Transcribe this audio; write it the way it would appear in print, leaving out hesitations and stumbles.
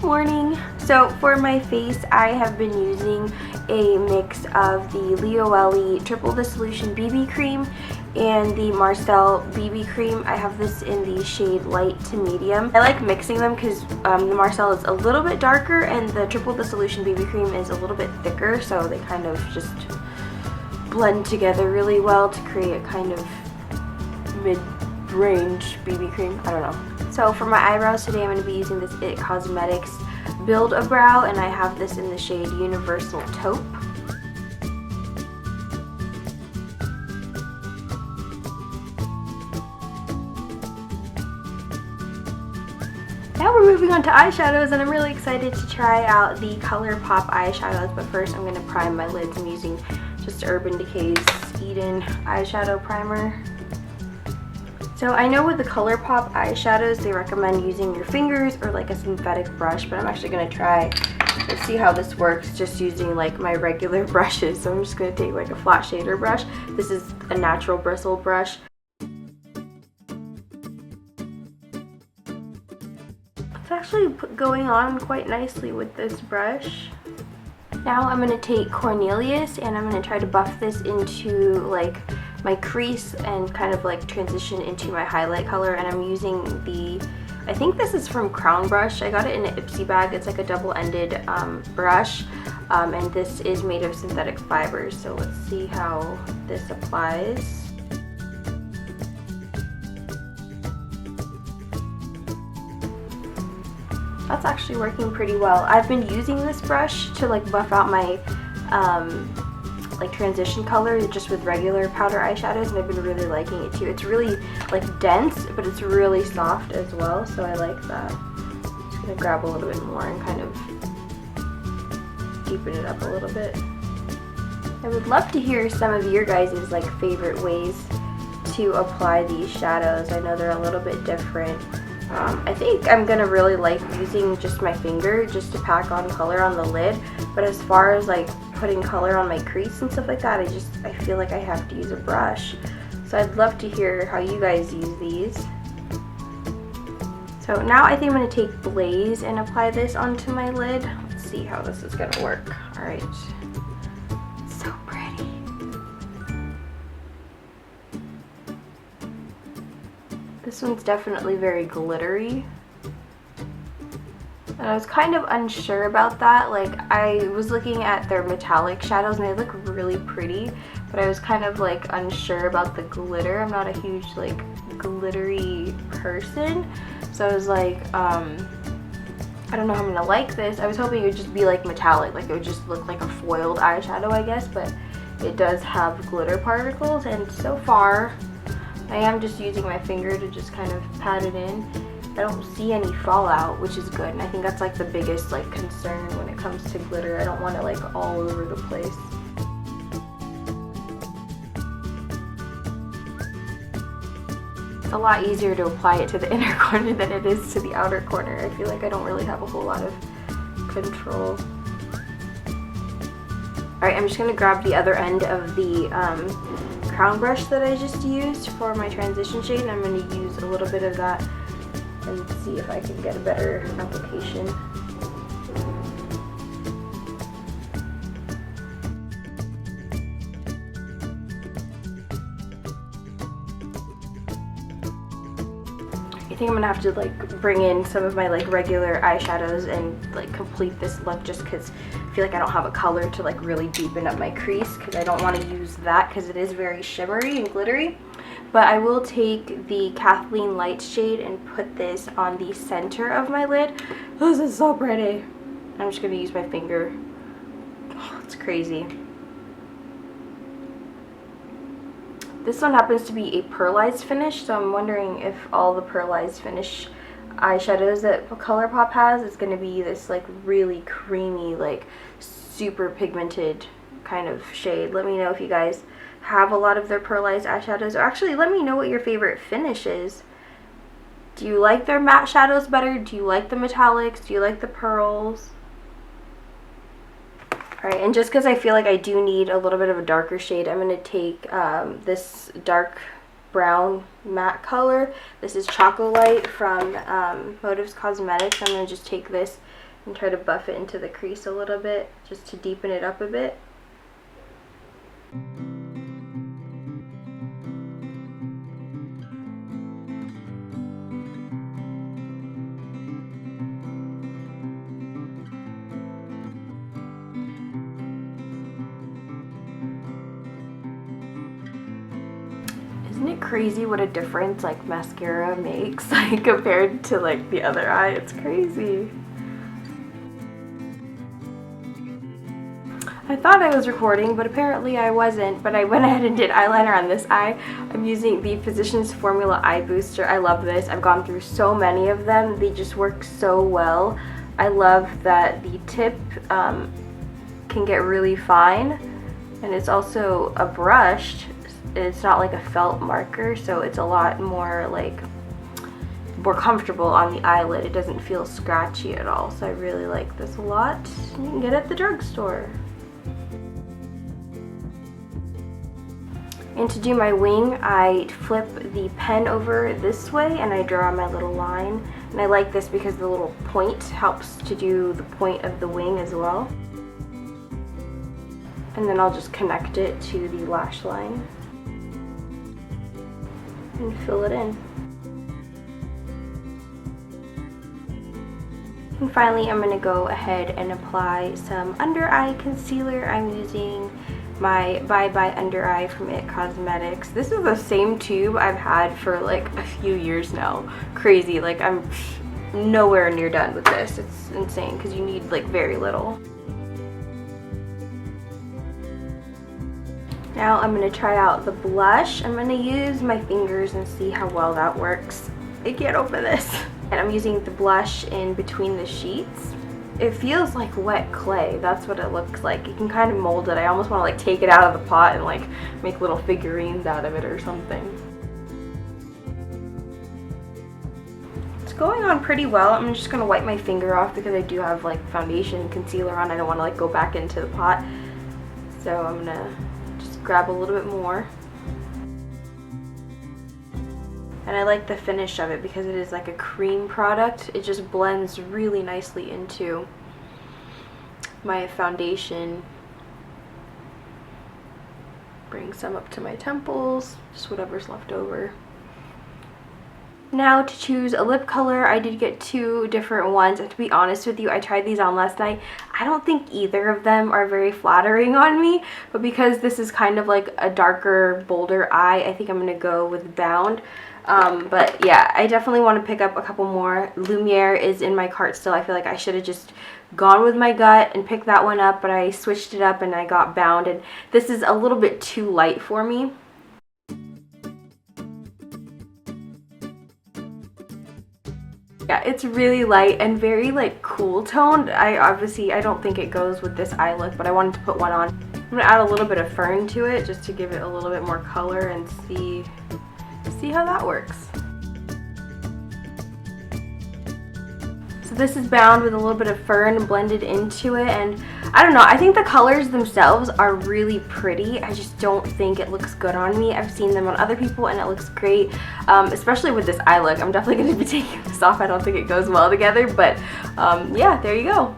Morning. So for my face, I have been using a mix of the L'Oreal Triple Dissolution BB Cream and the Marcel BB Cream. I have this in the shade light to medium. I like mixing them because the Marcel is a little bit darker and the Triple Dissolution BB Cream is a little bit thicker, so they kind of just blend together really well to create a kind of mid-range BB cream. I don't know. So for my eyebrows today, I'm going to be using this IT Cosmetics Build a Brow, and I have this in the shade Universal Taupe. Now we're moving on to eyeshadows, and I'm really excited to try out the ColourPop eyeshadows, but first I'm going to prime my lids. I'm using just Urban Decay's Eden eyeshadow primer. So I know with the ColourPop eyeshadows, they recommend using your fingers or like a synthetic brush, but I'm actually going to try to see how this works just using like my regular brushes. So I'm just going to take like a flat shader brush. This is a natural bristle brush. It's actually going on quite nicely with this brush. Now I'm going to take Cornelius and I'm going to try to buff this into like my crease and kind of like transition into my highlight color, and I'm using the, I think this is from Crown Brush. I got it in an Ipsy bag. It's like a double-ended brush, and this is made of synthetic fibers. So let's see how this applies. That's actually working pretty well. I've been using this brush to like buff out my like transition color just with regular powder eyeshadows, and I've been really liking it too. It's really like dense, but it's really soft as well, so I like that. I'm just gonna grab a little bit more and kind of deepen it up a little bit. I would love to hear some of your guys' like favorite ways to apply these shadows. I know they're a little bit different. I think I'm gonna really like using just my finger just to pack on color on the lid, but as far as like putting color on my crease and stuff like that, I feel like I have to use a brush. So I'd love to hear how you guys use these. So now I think I'm gonna take Blaze and apply this onto my lid. Let's see how this is gonna work. All right, so pretty. This one's definitely very glittery. And I was kind of unsure about that. Like, I was looking at their metallic shadows and they look really pretty, but I was kind of like unsure about the glitter. I'm not a huge like glittery person, so I was like, I don't know how I'm gonna like this. I was hoping it would just be like metallic, like it would just look like a foiled eyeshadow, I guess, but it does have glitter particles, and so far I am just using my finger to just kind of pat it in. I don't see any fallout, which is good, and I think that's like the biggest like concern when it comes to glitter. I don't want it like all over the place. It's a lot easier to apply it to the inner corner than it is to the outer corner. I feel like I don't really have a whole lot of control. Alright, I'm just going to grab the other end of the crown brush that I just used for my transition shade, and I'm going to use a little bit of that and see if I can get a better application. I think I'm gonna have to like bring in some of my like regular eyeshadows and like complete this look, just because I feel like I don't have a color to like really deepen up my crease, because I don't want to use that because it is very shimmery and glittery. But I will take the Kathleen Light shade and put this on the center of my lid. This is so pretty. I'm just gonna use my finger. Oh, it's crazy. This one happens to be a pearlized finish, so I'm wondering if all the pearlized finish eyeshadows that ColourPop has is going to be this like really creamy, like super pigmented kind of shade. Let me know if you guys have a lot of their pearlized eyeshadows, or actually let me know what your favorite finish is. Do you like their matte shadows better? Do you like the metallics? Do you like the pearls? Alright, and just because I feel like I do need a little bit of a darker shade, I'm going to take this dark brown matte color. This is Chocolate from Motives Cosmetics. I'm going to just take this and try to buff it into the crease a little bit just to deepen it up a bit. Isn't it crazy what a difference like mascara makes like compared to like the other eye? It's crazy. I thought I was recording, but apparently I wasn't, but I went ahead and did eyeliner on this eye. I'm using the Physicians Formula Eye Booster. I love this. I've gone through so many of them. They just work so well. I love that the tip can get really fine, and it's also a brushed. It's not like a felt marker, so it's a lot more like more comfortable on the eyelid. It doesn't feel scratchy at all, so I really like this a lot. You can get it at the drugstore. And to do my wing, I flip the pen over this way and I draw my little line. And I like this because the little point helps to do the point of the wing as well. And then I'll just connect it to the lash line and fill it in. And finally, I'm going to go ahead and apply some under eye concealer. I'm using my Bye Bye Under Eye from IT Cosmetics. This is the same tube I've had for like a few years now. Crazy, like I'm nowhere near done with this. It's insane because you need like very little. Now I'm going to try out the blush. I'm going to use my fingers and see how well that works. I can't open this. And I'm using the blush in between the sheets. It feels like wet clay. That's what it looks like. You can kind of mold it. I almost want to like take it out of the pot and like make little figurines out of it or something. It's going on pretty well. I'm just going to wipe my finger off because I do have like foundation and concealer on. I don't want to like go back into the pot. So I'm going to just grab a little bit more. And I like the finish of it because it is like a cream product. It just blends really nicely into my foundation. Bring some up to my temples, just whatever's left over. Now to choose a lip color, I did get two different ones, and to be honest with you, I tried these on last night. I don't think either of them are very flattering on me, but because this is kind of like a darker, bolder eye, I think I'm going to go with Bound. But yeah, I definitely want to pick up a couple more. Lumiere is in my cart still. I feel like I should have just gone with my gut and picked that one up, but I switched it up and I got Bound, and this is a little bit too light for me. Yeah, it's really light and very like cool toned. I don't think it goes with this eye look, but I wanted to put one on. I'm gonna add a little bit of fern to it just to give it a little bit more color and see how that works. So this is Bound with a little bit of fern blended into it, and I don't know, I think the colors themselves are really pretty. I just don't think it looks good on me. I've seen them on other people and it looks great, especially with this eye look. I'm definitely going to be taking this off. I don't think it goes well together, but yeah, there you go.